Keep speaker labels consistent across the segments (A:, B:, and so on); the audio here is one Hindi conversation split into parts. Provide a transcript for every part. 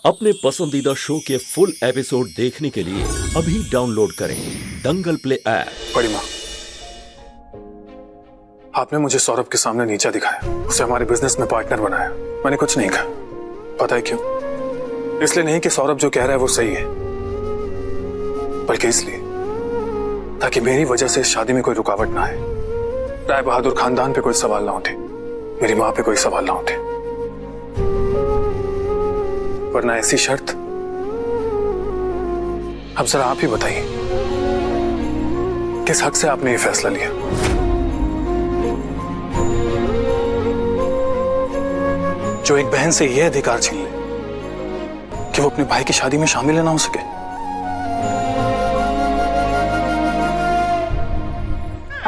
A: अपने पसंदीदा शो के फुल एपिसोड देखने के लिए अभी डाउनलोड करें दंगल प्ले ऐप।
B: बड़ी माँ, आपने मुझे सौरभ के सामने नीचा दिखाया, उसे हमारे बिजनेस में पार्टनर बनाया। मैंने कुछ नहीं कहा। पता है क्यों? इसलिए नहीं कि सौरभ जो कह रहा है वो सही है, बल्कि इसलिए ताकि मेरी वजह से शादी में कोई रुकावट ना आए, राय बहादुर खानदान पे कोई सवाल ना उठे, मेरी माँ पे कोई सवाल ना उठे। वरना ऐसी शर्त, अब जरा आप ही बताइए, किस हक से आपने ये फैसला लिया? जो एक बहन से यह अधिकार छीन ले कि वो अपने भाई की शादी में शामिल ना हो सके।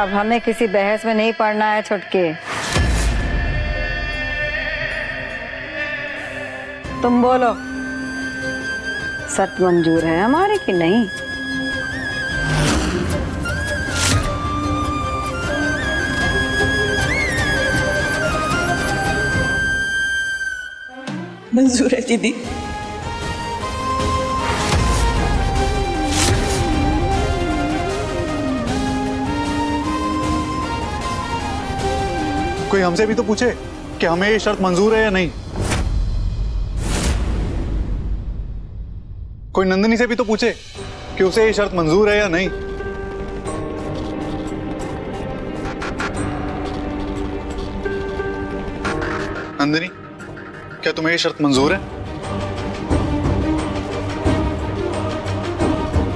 C: अब हमें किसी बहस में नहीं पड़ना है छुटके। तुम बोलो, शर्त मंजूर है हमारे कि नहीं?
D: मंजूर है दीदी।
E: कोई हमसे भी तो पूछे कि हमें ये शर्त मंजूर है या नहीं। कोई नंदिनी से भी तो पूछे कि उसे ये शर्त मंजूर है या नहीं। नंदिनी, क्या तुम्हें ये शर्त मंजूर है?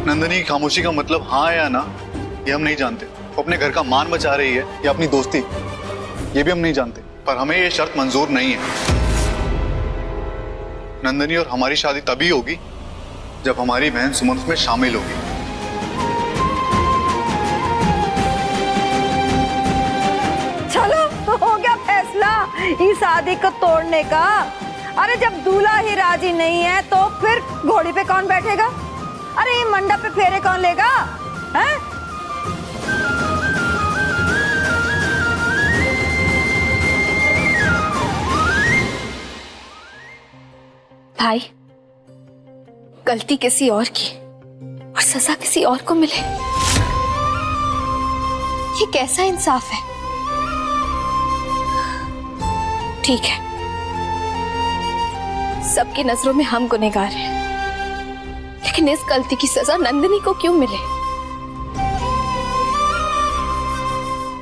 E: नंदिनी की खामोशी का मतलब हाँ या ना, ये हम नहीं जानते। वो अपने घर का मान बचा रही है या अपनी दोस्ती, ये भी हम नहीं जानते। पर हमें ये शर्त मंजूर नहीं है। नंदिनी और हमारी शादी तभी होगी जब हमारी बहन सुमन उसमें शामिल होगी।
C: चलो, हो गया फैसला इस शादी को तोड़ने का। अरे जब दूल्हा ही राजी नहीं है तो फिर घोड़ी पे कौन बैठेगा? अरे ये मंडप पे फेरे कौन लेगा? हैं?
F: भाई, गलती किसी और की और सजा किसी और को मिले, ये कैसा इंसाफ है? ठीक है, सबकी नजरों में हम गुनहगार हैं, लेकिन इस गलती की सजा नंदिनी को क्यों मिले?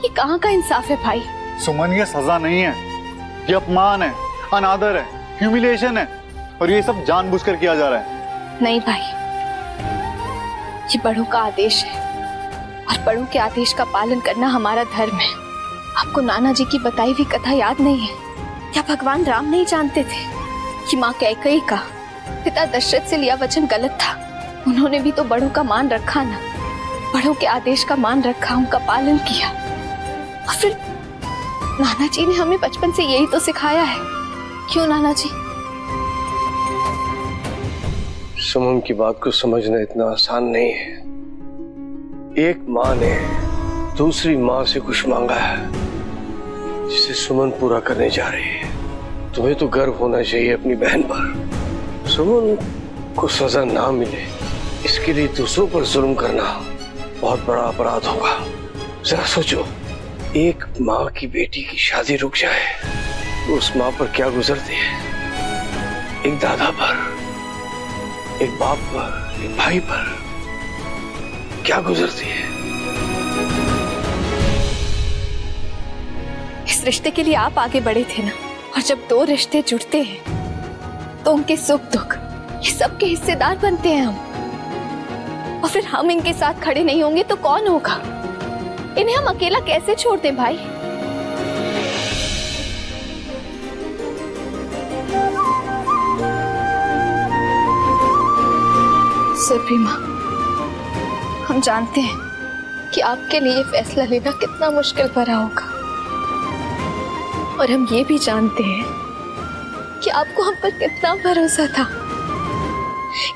F: ये कहाँ का इंसाफ है भाई?
E: सुमन, ये सजा नहीं है, ये अपमान है, अनादर है, ह्यूमिलिएशन है, और ये सब जानबूझकर किया जा रहा है।
F: नहीं भाई, ये बड़ों का आदेश है और बड़ों के आदेश का पालन करना हमारा धर्म है। आपको नाना जी की बताई हुई कथा याद नहीं है? क्या भगवान राम नहीं जानते थे कि माँ कैकेयी का पिता दशरथ से लिया वचन गलत था? उन्होंने भी तो बड़ों का मान रखा ना, बड़ों के आदेश का मान रखा, उनका पालन किया। और फिर नाना जी ने हमें बचपन से यही तो सिखाया है। क्यों नाना जी?
G: सुमन की बात को समझना इतना आसान नहीं है। एक माँ ने दूसरी माँ से कुछ मांगा है जिसे सुमन पूरा करने जा रही है। तुम्हें तो गर्व होना चाहिए अपनी बहन पर। सुमन को सजा ना मिले इसके लिए दूसरों पर जुल्म करना बहुत बड़ा अपराध होगा। जरा सोचो, एक माँ की बेटी की शादी रुक जाए तो उस माँ पर क्या गुजरती है? एक दादा पर, एक बाप पर, एक भाई पर क्या गुजरती है?
F: इस रिश्ते के लिए आप आगे बढ़े थे ना, और जब दो रिश्ते जुड़ते हैं तो उनके सुख दुख ये सबके हिस्सेदार बनते हैं हम। और फिर हम इनके साथ खड़े नहीं होंगे तो कौन होगा? इन्हें हम अकेला कैसे छोड़ दें भाई? सुप्रीमा, हम जानते हैं कि आपके लिए फैसला लेना कितना मुश्किल भरा होगा, और हम ये भी जानते हैं कि आपको हम पर कितना भरोसा था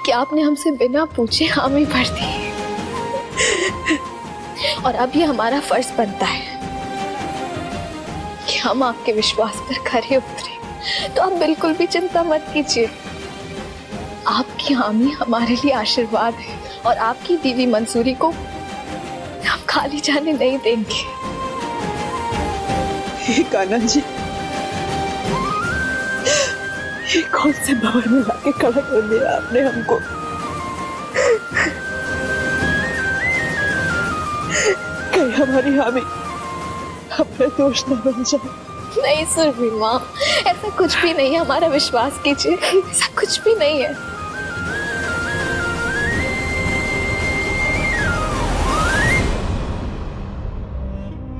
F: कि आपने हमसे बिना पूछे हामी भर दी। और अब ये हमारा फर्ज बनता है कि हम आपके विश्वास पर खरे उतरे। तो आप बिल्कुल भी चिंता मत कीजिए। आपकी हामी हमारे लिए आशीर्वाद है और आपकी दी हुई मंजूरी को हम खाली जाने नहीं देंगे।
D: हे कान्हा जी, ये कौन से भवन में लाके खड़ा कर दिया आपने हमको। कहीं हमारी हामी अपने दोष न बन जाए।
F: नहीं सुरभि माँ, ऐसा कुछ भी नहीं है, हमारा विश्वास कीजिए, ऐसा कुछ भी नहीं है।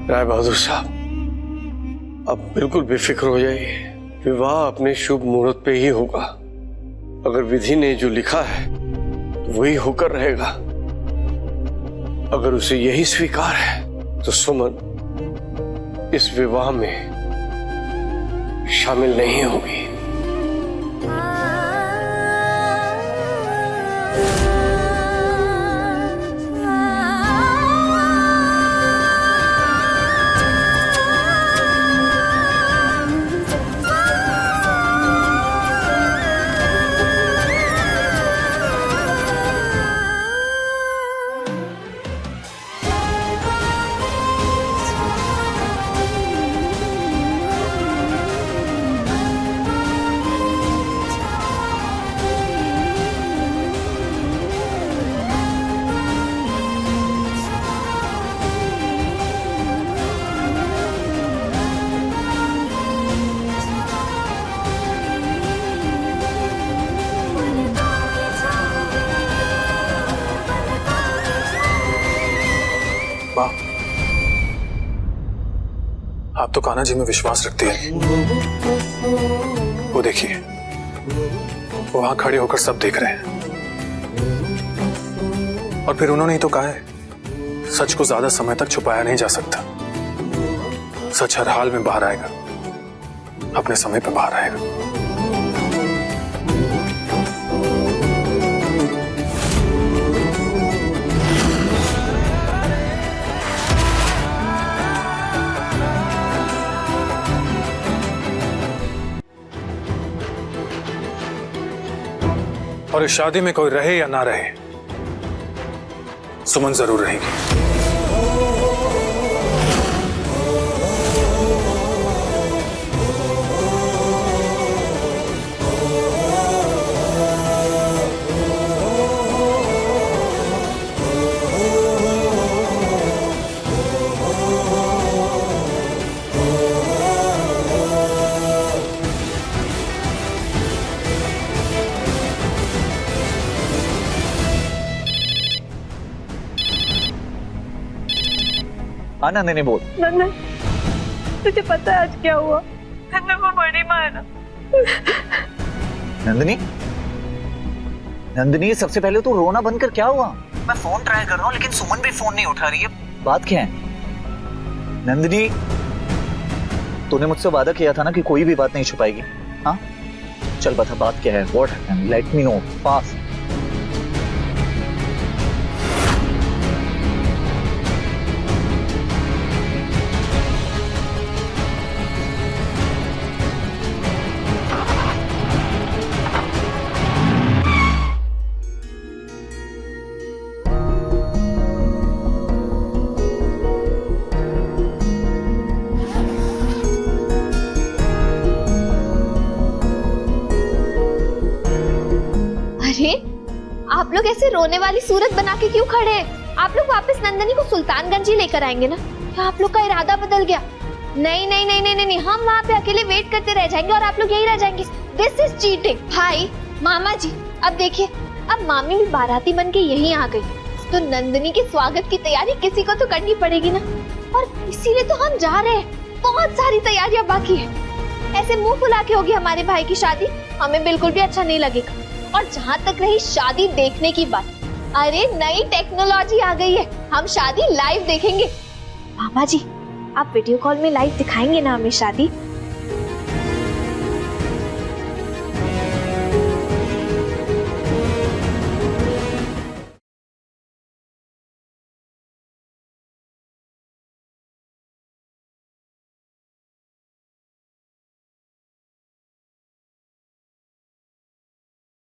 G: राय बहादुर साहब, अब बिल्कुल बेफिक्र हो जाइए। विवाह अपने शुभ मुहूर्त पे ही होगा। अगर विधि ने जो लिखा है तो वही होकर रहेगा। अगर उसे यही स्वीकार है तो सुमन इस विवाह में शामिल नहीं होगी।
B: माँ, आप तो कान्हा जी में विश्वास रखती है। वो देखिए, वो वहां खड़े होकर सब देख रहे हैं। और फिर उन्होंने ही तो कहा है, सच को ज्यादा समय तक छुपाया नहीं जा सकता। सच हर हाल में बाहर आएगा, अपने समय पे बाहर आएगा। और इस शादी में कोई रहे या ना रहे, सुमन जरूर रहेगी।
H: नंदिनी बोल।
D: नंदन, तुझे पता है आज क्या हुआ? नंदन, वो बड़ी माँ है ना।
H: नंदिनी, नंदिनी सबसे पहले तू रोना बंद कर। क्या हुआ? मैं फोन ट्राई कर रहा हूँ लेकिन सुमन भी फोन नहीं उठा रही है। बात क्या है? नंदिनी, तूने मुझसे वादा किया था ना कि कोई भी बात नहीं छुपाएगी। हाँ, चल बता बात क्या है? What happened? Let me know fast.
F: आप लोग ऐसे रोने वाली सूरत बना के क्यों खड़े हैं? आप लोग वापस नंदिनी को सुल्तानगंज ही लेकर आएंगे ना? क्या आप लोग का इरादा बदल गया? नहीं नहीं नहीं नहीं नहीं, हम वहाँ पे अकेले वेट करते रह जाएंगे और आप लोग यही रह जाएंगे। This is cheating. भाई, मामा जी, अब देखिए, अब मामी भी बाराती बन के यहीं आ गई, तो नंदिनी के स्वागत की तैयारी किसी को तो करनी पड़ेगी ना। और इसीलिए तो हम जा रहे हैं। बहुत सारी तैयारियां बाकी है। ऐसे मुंह फुला के होगी हमारे भाई की शादी, हमें बिल्कुल भी अच्छा नहीं लगेगा। और जहाँ तक रही शादी देखने की बात, अरे नई टेक्नोलॉजी आ गई है, हम शादी लाइव देखेंगे। मामा जी, आप वीडियो कॉल में लाइव दिखाएंगे ना हमें शादी?